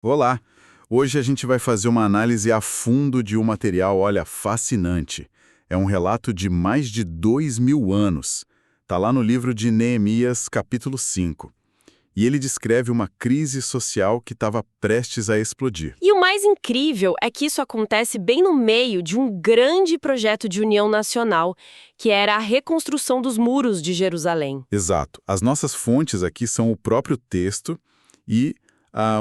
Olá! Hoje a gente vai fazer uma análise a fundo de um material, olha, fascinante. É um relato de mais de 2000 anos. Está lá no livro de Neemias, capítulo 5. E ele descreve uma crise social que estava prestes a explodir. E o mais incrível é que isso acontece bem no meio de um grande projeto de união nacional, que era a reconstrução dos muros de Jerusalém. Exato. As nossas fontes aqui são o próprio texto e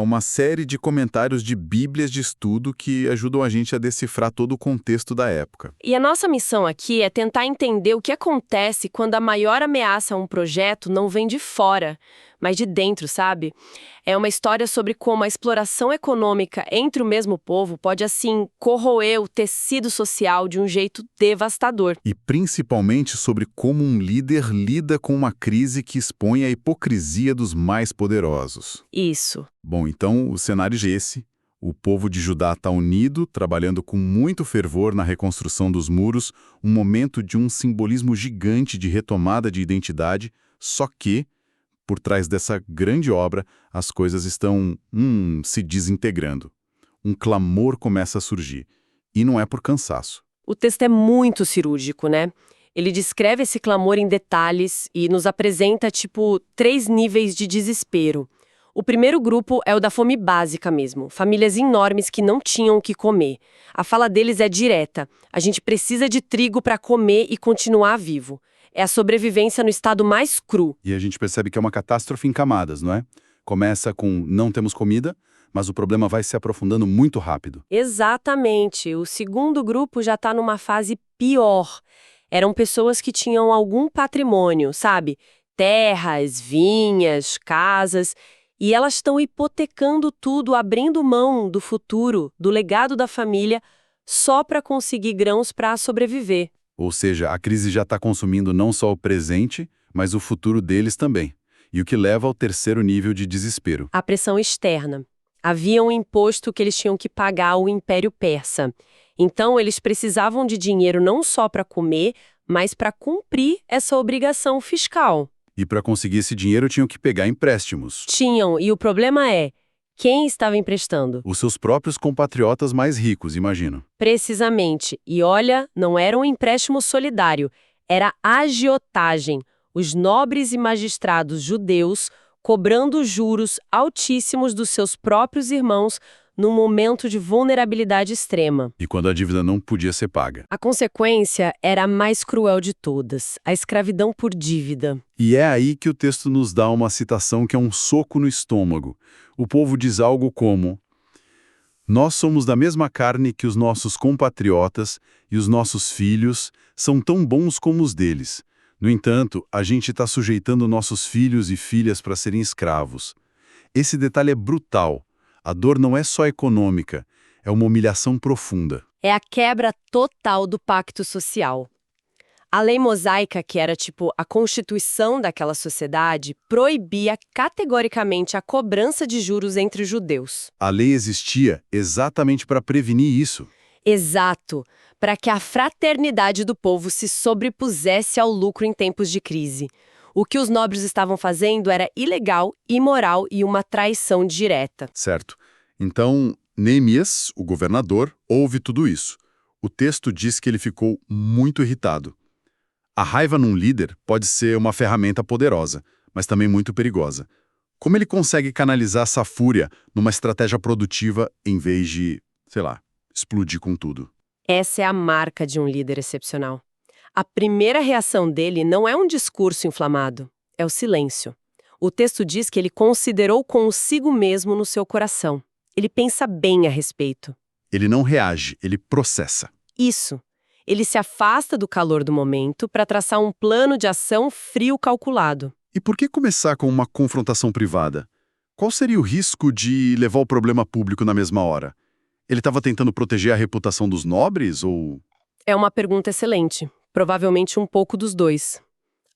uma série de comentários de bíblias de estudo que ajudam a gente a decifrar todo o contexto da época. E a nossa missão aqui é tentar entender o que acontece quando a maior ameaça a um projeto não vem de fora, mas de dentro, sabe? É uma história sobre como a exploração econômica entre o mesmo povo pode, assim, corroer o tecido social de um jeito devastador. E principalmente sobre como um líder lida com uma crise que expõe a hipocrisia dos mais poderosos. Isso. Bom, então o cenário é esse. O povo de Judá está unido, trabalhando com muito fervor na reconstrução dos muros, um momento de um simbolismo gigante de retomada de identidade, só que, por trás dessa grande obra, as coisas estão se desintegrando. Um clamor começa a surgir, e não é por cansaço. O texto é muito cirúrgico, né? Ele descreve esse clamor em detalhes e nos apresenta, tipo, 3 níveis de desespero. O primeiro grupo é o da fome básica mesmo, famílias enormes que não tinham o que comer. A fala deles é direta: a gente precisa de trigo para comer e continuar vivo. É a sobrevivência no estado mais cru. E a gente percebe que é uma catástrofe em camadas, não é? Começa com não temos comida, mas o problema vai se aprofundando muito rápido. Exatamente. O segundo grupo já está numa fase pior. Eram pessoas que tinham algum patrimônio, sabe? Terras, vinhas, casas. E elas estão hipotecando tudo, abrindo mão do futuro, do legado da família, só para conseguir grãos para sobreviver. Ou seja, a crise já está consumindo não só o presente, mas o futuro deles também. E o que leva ao terceiro nível de desespero. A pressão externa. Havia um imposto que eles tinham que pagar ao Império Persa. Então, eles precisavam de dinheiro não só para comer, mas para cumprir essa obrigação fiscal. E para conseguir esse dinheiro tinham que pegar empréstimos. Tinham, e o problema é, quem estava emprestando? Os seus próprios compatriotas mais ricos, imagino. Precisamente. E olha, não era um empréstimo solidário, era agiotagem. Os nobres e magistrados judeus cobrando juros altíssimos dos seus próprios irmãos num momento de vulnerabilidade extrema. E quando a dívida não podia ser paga. A consequência era a mais cruel de todas, a escravidão por dívida. E é aí que o texto nos dá uma citação que é um soco no estômago. O povo diz algo como: nós somos da mesma carne que os nossos compatriotas e os nossos filhos são tão bons como os deles. No entanto, a gente está sujeitando nossos filhos e filhas para serem escravos. Esse detalhe é brutal. A dor não é só econômica, é uma humilhação profunda. É a quebra total do pacto social. A lei mosaica, que era tipo a constituição daquela sociedade, proibia categoricamente a cobrança de juros entre os judeus. A lei existia exatamente para prevenir isso. Exato, para que a fraternidade do povo se sobrepusesse ao lucro em tempos de crise. O que os nobres estavam fazendo era ilegal, imoral e uma traição direta. Certo. Então, Neemias, o governador, ouve tudo isso. O texto diz que ele ficou muito irritado. A raiva num líder pode ser uma ferramenta poderosa, mas também muito perigosa. Como ele consegue canalizar essa fúria numa estratégia produtiva em vez de, sei lá, explodir com tudo? Essa é a marca de um líder excepcional. A primeira reação dele não é um discurso inflamado, é o silêncio. O texto diz que ele considerou consigo mesmo no seu coração. Ele pensa bem a respeito. Ele não reage, ele processa. Isso. Ele se afasta do calor do momento para traçar um plano de ação frio calculado. E por que começar com uma confrontação privada? Qual seria o risco de levar o problema público na mesma hora? Ele estava tentando proteger a reputação dos nobres ou... É uma pergunta excelente. Provavelmente um pouco dos dois.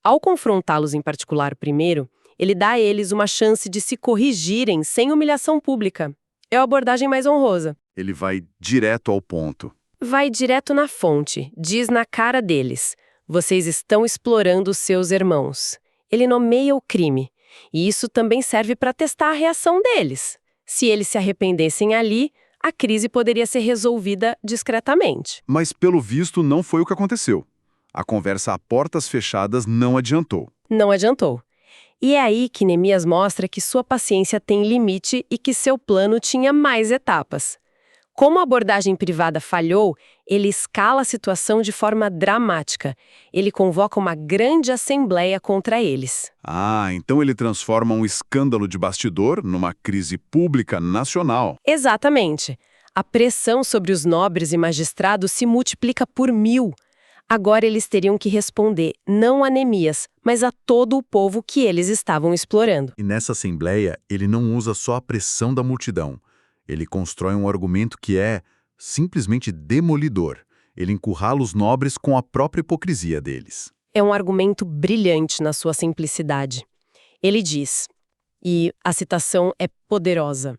Ao confrontá-los em particular primeiro, ele dá a eles uma chance de se corrigirem sem humilhação pública. É a abordagem mais honrosa. Ele vai direto ao ponto. Vai direto na fonte, diz na cara deles: vocês estão explorando os seus irmãos. Ele nomeia o crime. E isso também serve para testar a reação deles. Se eles se arrependessem ali, a crise poderia ser resolvida discretamente. Mas, pelo visto, não foi o que aconteceu. A conversa a portas fechadas não adiantou. Não adiantou. E é aí que Neemias mostra que sua paciência tem limite e que seu plano tinha mais etapas. Como a abordagem privada falhou, ele escala a situação de forma dramática. Ele convoca uma grande assembleia contra eles. Então ele transforma um escândalo de bastidor numa crise pública nacional. Exatamente. A pressão sobre os nobres e magistrados se multiplica por 1000. Agora eles teriam que responder não a Neemias, mas a todo o povo que eles estavam explorando. E nessa assembleia, ele não usa só a pressão da multidão. Ele constrói um argumento que é simplesmente demolidor. Ele encurrala os nobres com a própria hipocrisia deles. É um argumento brilhante na sua simplicidade. Ele diz, e a citação é poderosa: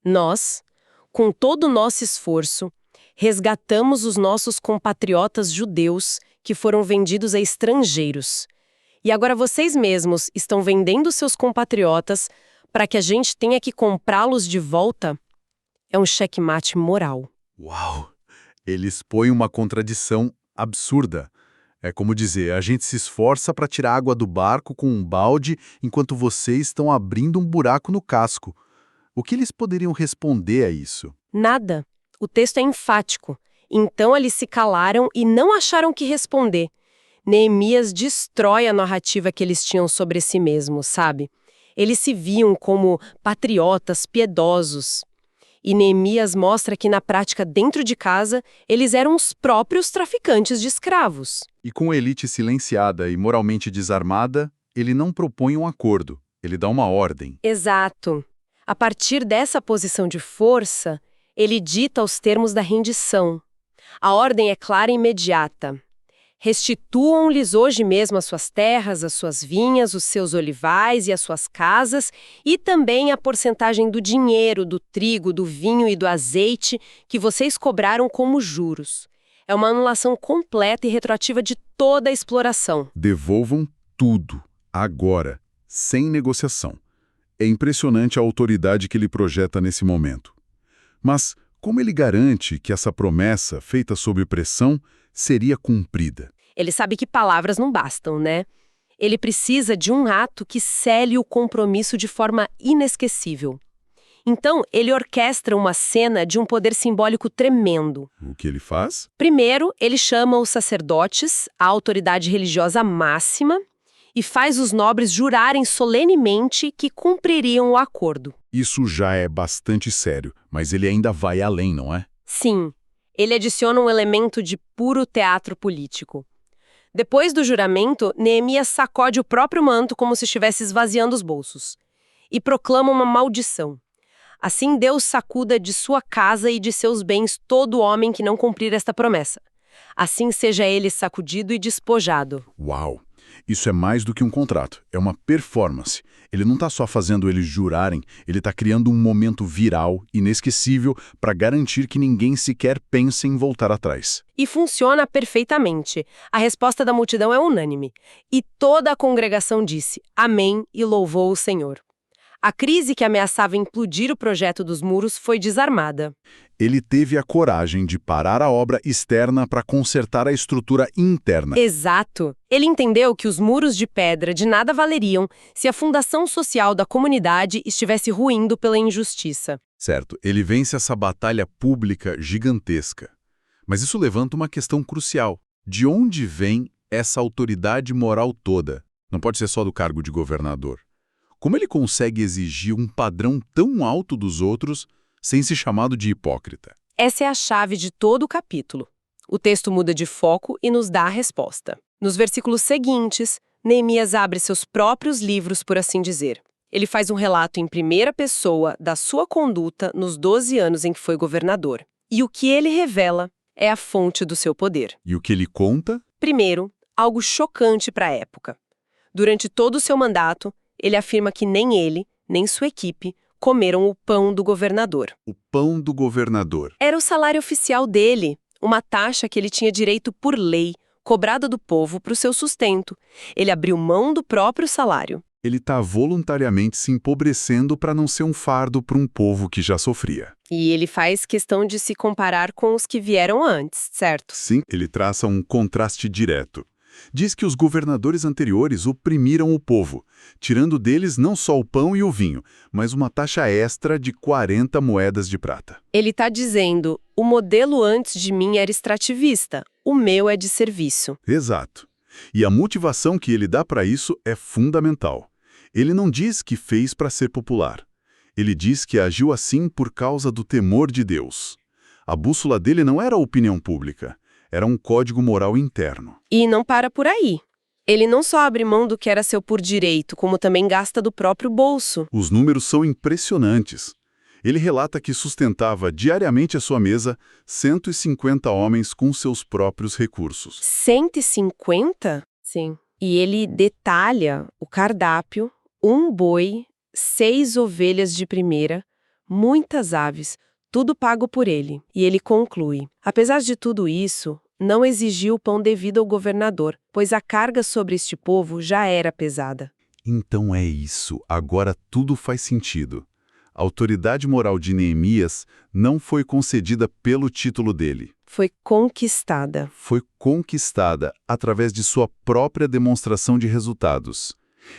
"Nós, com todo o nosso esforço, resgatamos os nossos compatriotas judeus que foram vendidos a estrangeiros. E agora vocês mesmos estão vendendo seus compatriotas para que a gente tenha que comprá-los de volta?" É um checkmate moral. Uau! Ele expõe uma contradição absurda. É como dizer, a gente se esforça para tirar água do barco com um balde enquanto vocês estão abrindo um buraco no casco. O que eles poderiam responder a isso? Nada. O texto é enfático. Então eles se calaram e não acharam que responder. Neemias destrói a narrativa que eles tinham sobre si mesmos, sabe? Eles se viam como patriotas piedosos. E Neemias mostra que, na prática, dentro de casa, eles eram os próprios traficantes de escravos. E com a elite silenciada e moralmente desarmada, ele não propõe um acordo, ele dá uma ordem. Exato. A partir dessa posição de força, ele dita os termos da rendição. A ordem é clara e imediata. Restituam-lhes hoje mesmo as suas terras, as suas vinhas, os seus olivais e as suas casas, e também a porcentagem do dinheiro, do trigo, do vinho e do azeite que vocês cobraram como juros. É uma anulação completa e retroativa de toda a exploração. Devolvam tudo, agora, sem negociação. É impressionante a autoridade que ele projeta nesse momento. Mas como ele garante que essa promessa, feita sob pressão, seria cumprida? Ele sabe que palavras não bastam, né? Ele precisa de um ato que cele o compromisso de forma inesquecível. Então, ele orquestra uma cena de um poder simbólico tremendo. O que ele faz? Primeiro, ele chama os sacerdotes, a autoridade religiosa máxima, e faz os nobres jurarem solenemente que cumpririam o acordo. Isso já é bastante sério, mas ele ainda vai além, não é? Sim, ele adiciona um elemento de puro teatro político. Depois do juramento, Neemias sacode o próprio manto como se estivesse esvaziando os bolsos e proclama uma maldição. Assim Deus sacuda de sua casa e de seus bens todo homem que não cumprir esta promessa. Assim seja ele sacudido e despojado. Uau! Isso é mais do que um contrato, é uma performance. Ele não está só fazendo eles jurarem, ele está criando um momento viral, inesquecível, para garantir que ninguém sequer pense em voltar atrás. E funciona perfeitamente. A resposta da multidão é unânime. E toda a congregação disse amém e louvou o Senhor. A crise que ameaçava implodir o projeto dos muros foi desarmada. Ele teve a coragem de parar a obra externa para consertar a estrutura interna. Exato. Ele entendeu que os muros de pedra de nada valeriam se a fundação social da comunidade estivesse ruindo pela injustiça. Certo, ele vence essa batalha pública gigantesca. Mas isso levanta uma questão crucial. De onde vem essa autoridade moral toda? Não pode ser só do cargo de governador. Como ele consegue exigir um padrão tão alto dos outros sem ser chamado de hipócrita? Essa é a chave de todo o capítulo. O texto muda de foco e nos dá a resposta. Nos versículos seguintes, Neemias abre seus próprios livros, por assim dizer. Ele faz um relato em primeira pessoa da sua conduta nos 12 anos em que foi governador. E o que ele revela é a fonte do seu poder. E o que ele conta? Primeiro, algo chocante para a época. Durante todo o seu mandato, ele afirma que nem ele, nem sua equipe, comeram o pão do governador. O pão do governador. Era o salário oficial dele, uma taxa que ele tinha direito por lei, cobrada do povo para o seu sustento. Ele abriu mão do próprio salário. Ele está voluntariamente se empobrecendo para não ser um fardo para um povo que já sofria. E ele faz questão de se comparar com os que vieram antes, certo? Sim, ele traça um contraste direto. Diz que os governadores anteriores oprimiram o povo, tirando deles não só o pão e o vinho, mas uma taxa extra de 40 moedas de prata. Ele está dizendo, o modelo antes de mim era extrativista, o meu é de serviço. Exato. E a motivação que ele dá para isso é fundamental. Ele não diz que fez para ser popular. Ele diz que agiu assim por causa do temor de Deus. A bússola dele não era a opinião pública, era um código moral interno. E não para por aí. Ele não só abre mão do que era seu por direito, como também gasta do próprio bolso. Os números são impressionantes. Ele relata que sustentava diariamente à sua mesa 150 homens com seus próprios recursos. 150? Sim. E ele detalha o cardápio, um boi, 6 ovelhas de primeira, muitas aves, tudo pago por ele. E ele conclui, apesar de tudo isso, não exigiu o pão devido ao governador, pois a carga sobre este povo já era pesada. Então é isso, agora tudo faz sentido. A autoridade moral de Neemias não foi concedida pelo título dele. Foi conquistada. Foi conquistada através de sua própria demonstração de resultados.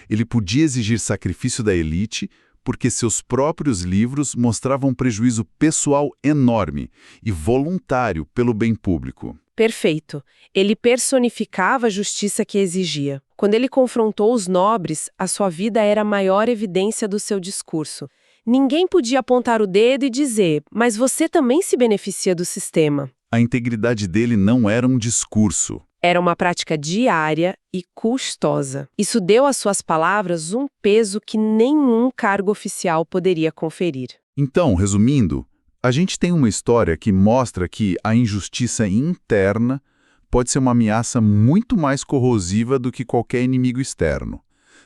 Ele podia exigir sacrifício da elite porque seus próprios livros mostravam prejuízo pessoal enorme e voluntário pelo bem público. Perfeito. Ele personificava a justiça que exigia. Quando ele confrontou os nobres, a sua vida era a maior evidência do seu discurso. Ninguém podia apontar o dedo e dizer, mas você também se beneficia do sistema. A integridade dele não era um discurso. Era uma prática diária e custosa. Isso deu às suas palavras um peso que nenhum cargo oficial poderia conferir. Então, resumindo, a gente tem uma história que mostra que a injustiça interna pode ser uma ameaça muito mais corrosiva do que qualquer inimigo externo.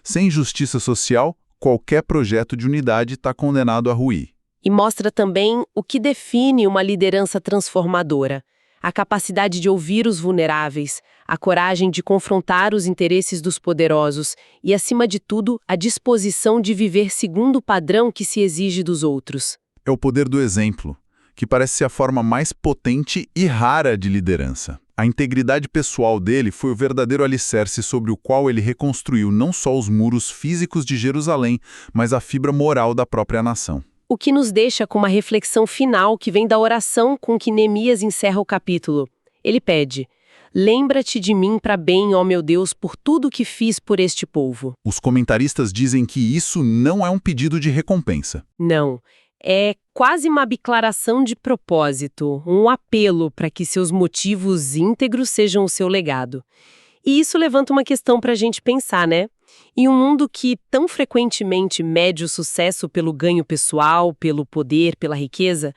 Sem justiça social, qualquer projeto de unidade está condenado a ruir. E mostra também o que define uma liderança transformadora. A capacidade de ouvir os vulneráveis, a coragem de confrontar os interesses dos poderosos e, acima de tudo, a disposição de viver segundo o padrão que se exige dos outros. É o poder do exemplo, que parece ser a forma mais potente e rara de liderança. A integridade pessoal dele foi o verdadeiro alicerce sobre o qual ele reconstruiu não só os muros físicos de Jerusalém, mas a fibra moral da própria nação. O que nos deixa com uma reflexão final que vem da oração com que Neemias encerra o capítulo. Ele pede, lembra-te de mim para bem, ó meu Deus, por tudo que fiz por este povo. Os comentaristas dizem que isso não é um pedido de recompensa. Não, é quase uma declaração de propósito, um apelo para que seus motivos íntegros sejam o seu legado. E isso levanta uma questão para a gente pensar, né? Em um mundo que tão frequentemente mede o sucesso pelo ganho pessoal, pelo poder, pela riqueza,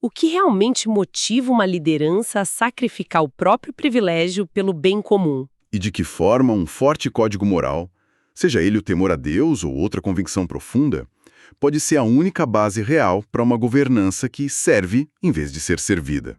o que realmente motiva uma liderança a sacrificar o próprio privilégio pelo bem comum? E de que forma um forte código moral, seja ele o temor a Deus ou outra convicção profunda, pode ser a única base real para uma governança que serve em vez de ser servida.